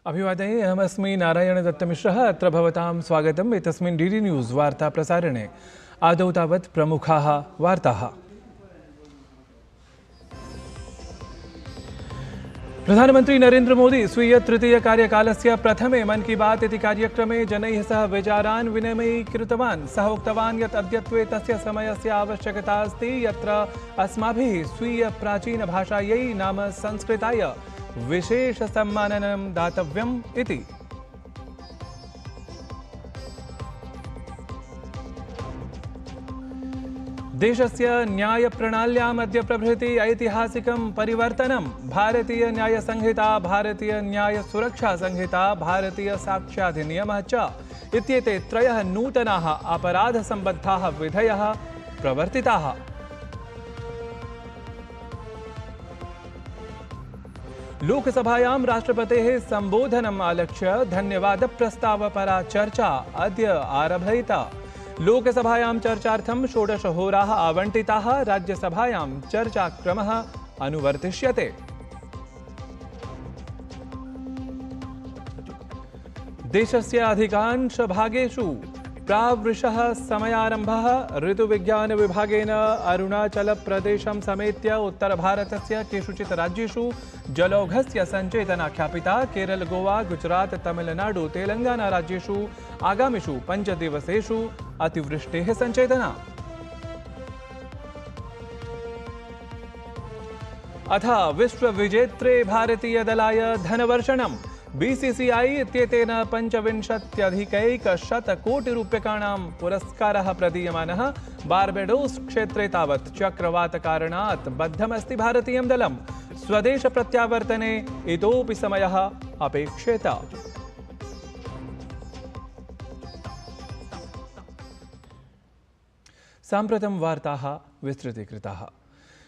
अभिवादने अहमस्मि नारायणदत्तमिश्रः। अत्र भवतां स्वागतम् एतस्मिन् डीडी न्यूज़ वार्ताप्रसारणे। आदौ तावत् प्रमुखाः वार्ताः। प्रधानमन्त्री नरेन्द्र मोदी स्वीय तृतीय कार्यकालस्य प्रथमे मन की बात इति कार्यक्रमे जनैः सह विचारान् विनिमयीकृतवान्। सः उक्तवान् यत् अद्यत्वे तस्य समयस्य आवश्यकता अस्ति यत्र अस्माभिः स्वीय प्राचीनभाषायै नाम संस्कृताय विशेष सम्माननं दातव्यम् इति। देशस्य न्यायप्रणाल्याम् अद्य प्रभृति ऐतिहासिकं परिवर्तनं। भारतीय न्यायसंहिता, भारतीय न्यायसुरक्षा संहिता, भारतीय साक्ष्याधिनियमः च इत्येते त्रयः नूतनाः अपराधसम्बद्धाः विधयः प्रवर्तिताः। लोकसभायां राष्ट्रपतेः सम्बोधनम् आलक्ष्य धन्यवादप्रस्तावपरा चर्चा अद्य आरभेत। लोकसभायां चर्चार्थं 16 होराः आवण्टिताः। राज्यसभायां चर्चाक्रमः अनुवर्तिष्यते। देशस्य अधिकांशभागेषु प्रावृषः समयारम्भः। ऋतुविज्ञानविभागेन अरुणाचलप्रदेशं समेत्य उत्तरभारतस्य केषुचित् राज्येषु जलौघस्य सञ्चेतना ख्यापिता। केरल, गोवा, गुजरात, तमिलनाडु, तेलंगाना राज्येषु आगामिषु 5 दिवसेषु अतिवृष्टेः सञ्चेतना। अथ विश्वविजेत्रे भारतीयदलाय धनवर्षणम्। बीसीसीआई इत्येतेन 25,100 कोटिरूप्यकाणां पुरस्कारः प्रदीयमानः। बार्बेडोस् क्षेत्रे तावत् चक्रवातकारणात् बद्धमस्ति भारतीयं दलम्। स्वदेशप्रत्यावर्तने इतोपि समयः अपेक्ष्येत। साम्प्रतं वार्ताः विस्तृतीकृताः।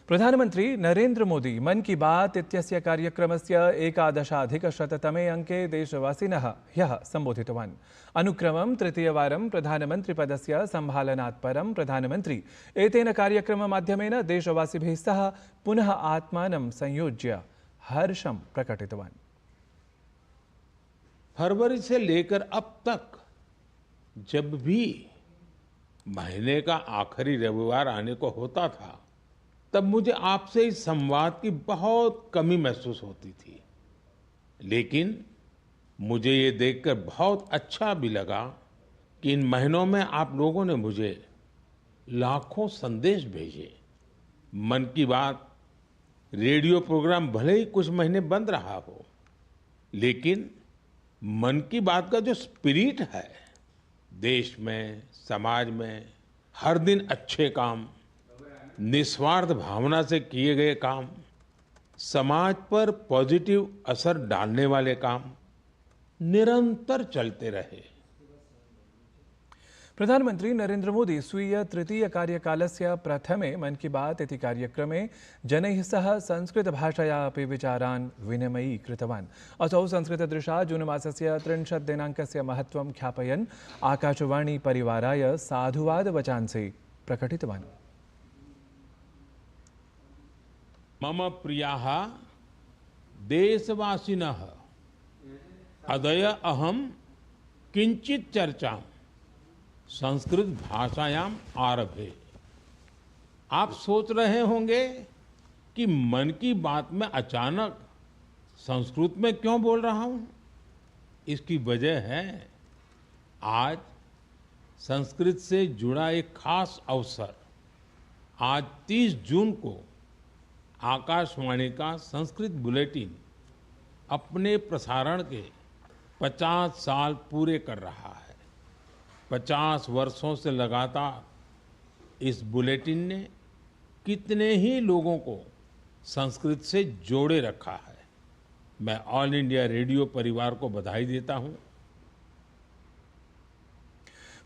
प्रधानमन्त्री नरेन्द्र मोदी मन की बात इत्यस्य कार्यक्रमस्य 11,100तमे अंके देशवासिनः ह्यः सम्बोधितवान्। अनुक्रमं तृतीयवारं प्रधानमन्त्रिपदस्य सम्भालनात् परं प्रधानमन्त्री एतेन कार्यक्रममाध्यमेन देशवासिभिः सह पुनः आत्मानं संयोज्य हर्षं प्रकटितवान्। फरवरी से लेकर अब तक जब भी महीने का आखिरी रविवार आने को होता था तब मुझे आपसे इस संवाद की बहुत कमी महसूस होती थी। लेकिन मुझे ये देखकर बहुत अच्छा भी लगा कि इन महीनों में आप लोगों ने मुझे लाखों संदेश भेजे। मन की बात रेडियो प्रोग्राम भले ही कुछ महीने बंद रहा हो, लेकिन मन की बात का जो स्पिरिट है, देश में, समाज में हर दिन अच्छे काम, निस्वार्थ भावना से किए गए काम, समाज पर पॉजिटिव असर डालने वाले काम निरंतर चलते रहे। प्रधानमन्त्री नरेन्द्र मोदी स्वीय तृतीय कार्यकालस्य प्रथमे मन की बात इति कार्यक्रमे जनैः सह संस्कृतभाषया अपि विचारान् विनिमयीकृतवान्। असौ संस्कृतदृशा जून मासस्य 30 दिनाङ्कस्य महत्त्वं ख्यापयन् आकाशवाणी परिवाराय साधुवादवचांसि प्रकटितवान्। मम प्रियाः देशवासिनः, अद्य अहं किंचित चर्चा संस्कृत भाषायाम् आरभे। आप सोच रहे होंगे कि मन की बात में अचानक संस्कृत में क्यों बोल रहा हूं? इसकी वजह है आज संस्कृत से जुड़ा एक खास अवसर। आज 30 जून को आकाशवाणी का संस्कृत बुलेटिन अपने प्रसारण के 50 साल पूरे कर रहा है। 50 वर्षों से लगातार इस बुलेटिन ने कितने ही लोगों को संस्कृत से जोड़े रखा है। मैं ऑल इंडिया रेडियो परिवार को बधाई देता हूं।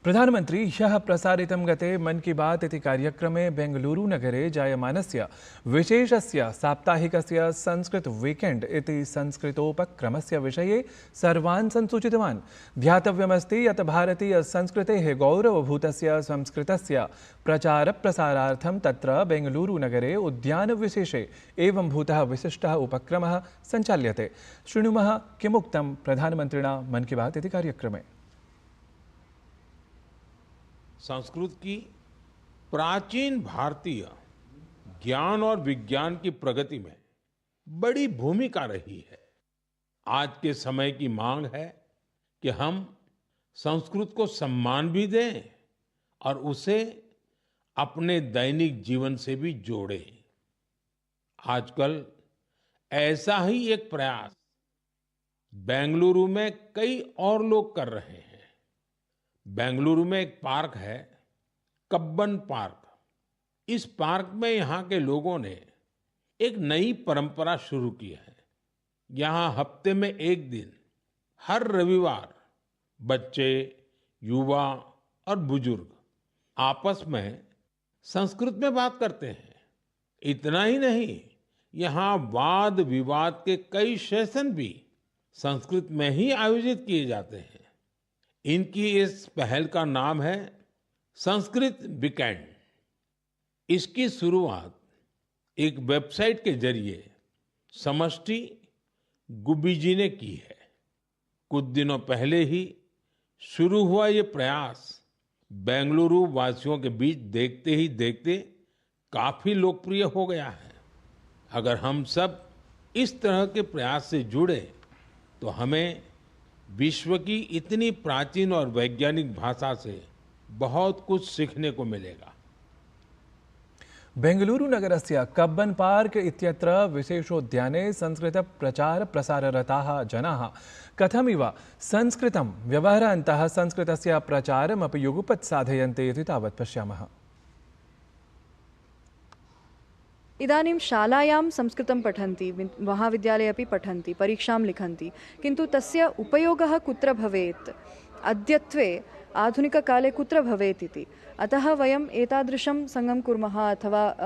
प्रधानमंत्री ह्यः प्रसारितं गते मन की बात इति कार्यक्रमे बेंगलुरुनगरे जायमानस्य विशेषस्य साप्ताहिकस्य संस्कृत वीकेंड इति संस्कृतोपक्रमस्य विषये सर्वान् संसूचितवान्। ध्यातव्यमस्ति यत् भारतीयसंस्कृतेः गौरवभूतस्य संस्कृतस्य प्रचारप्रसारार्थं तत्र बेंगलुरुनगरे उद्यानविशेषे एवंभूतः विशिष्टः उपक्रमः सञ्चाल्यते। शृणुमः किमुक्तं प्रधानमन्त्रिणा मन की बात इति कार्यक्रमे। संस्कृत की प्राचीन भारतीय ज्ञान और विज्ञान की प्रगति में बड़ी भूमिका रही है। आज के समय की मांग है कि हम संस्कृत को सम्मान भी दें और उसे अपने दैनिक जीवन से भी जोड़ें। आजकल ऐसा ही एक प्रयास बेंगलुरु में कई और लोग कर रहे हैं। बेंगलुरु में एक पार्क है, कब्बन पार्क। इस पार्क में यहाँ के लोगों ने एक नई परंपरा शुरू की है। यहाँ हफ्ते में एक दिन हर रविवार बच्चे, युवा और बुजुर्ग आपस में संस्कृत में बात करते हैं। इतना ही नहीं, यहाँ वाद विवाद के कई सेशन भी संस्कृत में ही आयोजित किए जाते हैं। इनकी इस पहल का नाम है संस्कृत वीकेंड। इसकी शुरुआत एक वेबसाइट के जरिए समष्टि गुब्बी जी ने की है। कुछ दिनों पहले ही शुरू हुआ ये प्रयास बेंगलुरु वासियों के बीच देखते ही देखते काफी लोकप्रिय हो गया है। अगर हम सब इस तरह के प्रयास से जुड़े तो हमें विश्व की इतनी प्राचीन और वैज्ञानिक भाषा से बहुत कुछ सीखने को मिलेगा। बेंगलुरुनगरस्य कब्बन पार्क इत्यत्र विशेषोद्याने संस्कृतप्रचारप्रसाररताः जनाः कथमिव संस्कृतं व्यवहरन्तः संस्कृतस्य प्रचारमपि युगपत् साधयन्ते इति तावत् पश्यामः। इदानीं शालायां संस्कृतं पठन्ति, महाविद्यालये अपि पठन्ति, परीक्षां लिखन्ति, किन्तु तस्य उपयोगः कुत्र भवेत्, अद्यत्वे आधुनिककाले कुत्र भवेत् इति। अतः वयम् एतादृशं सङ्गं कुर्मः अथवा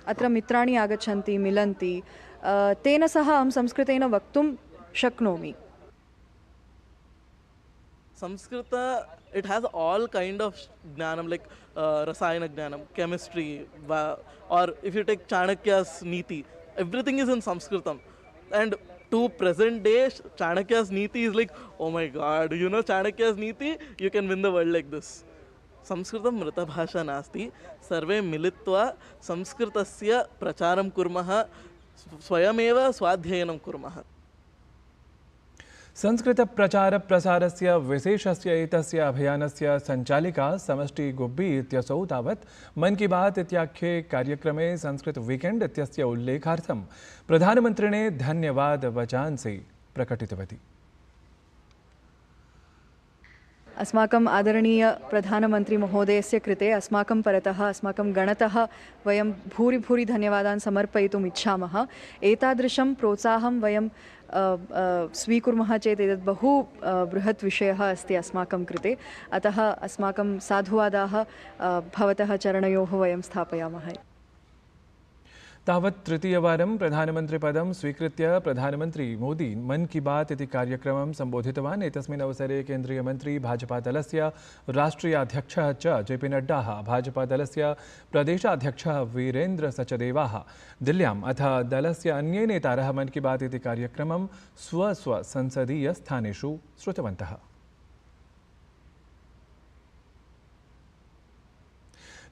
अत्र मित्राणि आगच्छन्ति, मिलन्ति, तेन सह अहं संस्कृतेन वक्तुं शक्नोमि। Samskrita, it has all kind of jnanam like rasayana jnanam, chemistry, or if you take Chanakya's Niti, everything is in Sanskritam. And to present day, Chanakya's Niti is like, oh my god, you know Chanakya's Niti, you can win the world like this. Sanskritam mrita bhasha nasti, sarve militva Sanskritasya pracharam kurmah, swayameva swadhyayanam kurmah. Sanskrit प्रचार प्रसारस्य विशेषस्य एतस्य अभियानस्य संचालिका समष्टि गुब्बी इत्यसौ तावत् मन की बात इत्याख्ये कार्यक्रमे संस्कृत वीकेंड इत्यस्य उल्लेखार्थं प्रधानमन्त्रिणे धन्यवाद वचांसि प्रकटितवती। अस्माकम् आदरणीय प्रधानमंत्री महोदयस्य कृते अस्माकं परतः अस्माकं गणतः वयं भूरि भूरि धन्यवादान् समर्पयितुम् इच्छामः। एतादृशं प्रोत्साहं वयं स्वीकुर्मः चेत् एतत् बहु बृहत् विषयः अस्ति अस्माकं कृते। अतः अस्माकं साधुवादाः भवतः चरणयोः वयं स्थापयामः। तावत् तृतीयवारं प्रधानमन्त्रिपदं स्वीकृत्य प्रधानमन्त्री मोदी मन की बात इति कार्यक्रमं सम्बोधितवान्। एतस्मिन् अवसरे केन्द्रीयमन्त्री भाजपादलस्य राष्ट्रियाध्यक्षः च जेपी नड्डाः, भाजपादलस्य प्रदेशाध्यक्षः वीरेन्द्र सचदेवाः दिल्ल्याम् अथ दलस्य अन्ये नेतारः मन की बात इति कार्यक्रमं स्वस्वसंसदीयस्थानेषु श्रुतवन्तः।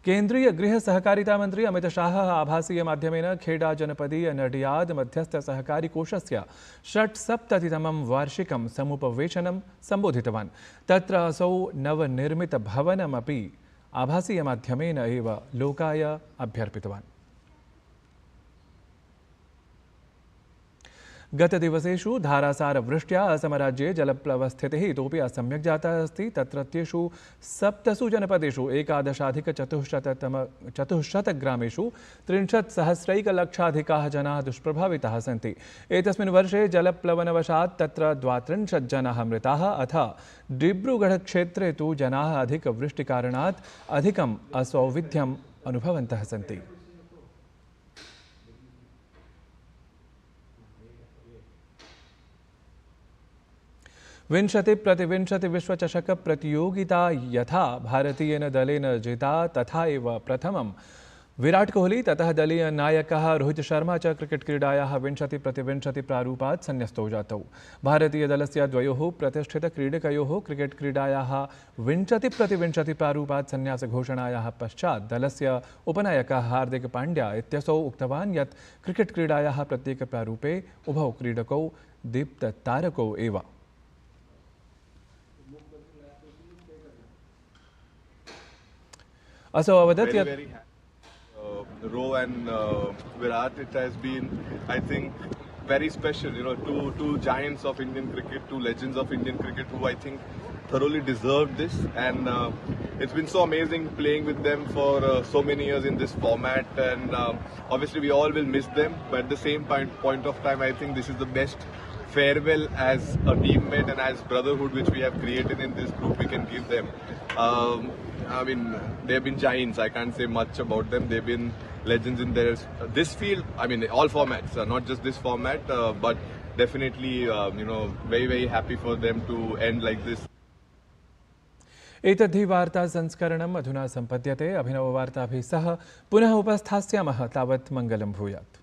केन्द्रीय गृह सहकारिता मंत्री अमित शाह आभासीय माध्यमेन खेडा जनपदीय नडियाद मध्यस्थ सहकारी कोषस्य 67तमं वार्षिकं समुपवेशनं सम्बोधितवान्। तत्र असौ नवनिर्मित भवनमपि आभासीय माध्यमेन एव लोकाय अभ्यर्पितवान्। गतदिवसेषु धारासारवृष्ट्या असमराज्ये जलप्लवस्थितिः इतोपि असम्यक् जाता अस्ति। तत्रत्येषु 7 जनपदेषु 11,400 ग्रामेषु 63,000 जनाः दुष्प्रभाविताः सन्ति। एतस्मिन् वर्षे जलप्लवनवशात् तत्र 32 जनाः मृताः, अथ डिब्रूगढ़क्षेत्रे तु जनाः अधिकवृष्टिकारणात् अधिकम् असौविध्यम् अनुभवन्तः सन्ति। विंशति विश्वचषक प्रतियोगिता यथा भारतीयेन दलेन जिता तथा एव प्रथमं विराट कोहली ततः दलीय नायकः रोहित शर्मा च क्रिकेट क्रीडायाः 20-20 प्रारूपात् संन्यस्तौ जातौ। भारतीयदलस्य द्वयोः प्रतिष्ठितक्रीडकयोः क्रिकेट क्रीडायाः 20-20 प्रारूपात् संन्यासघोषणायाः पश्चात् दलस्य उपनायकः हार्दिक पाण्ड्या इत्यसौ उक्तवान् यत् क्रिकेट क्रीडायाः प्रत्येकप्रारूपे उभौ क्रीडकौ दीप्ततारकौ एव। असौ अवदत् यत् Row and Virat, it has been, I think, very special. You know, two giants of Indian cricket, two legends of Indian cricket, who I think thoroughly deserved this. And it's been so amazing playing with them for so many years in this format. And obviously, we all will miss them. But at the same point of time, I think this is the best farewell as a teammate and as brotherhood which we have created in this group we can give them. I mean, they've been giants. I can't say much about them. They've been legends in this field. I mean, all formats, not just this format, but definitely, you know, very happy for them to end like this. एतद्धि वार्ता संस्करणम् अधुना सम्पद्यते। अभिनववार्ताभिः सह पुनः उपस्थास्यामः। तावत् मङ्गलं भूयात्।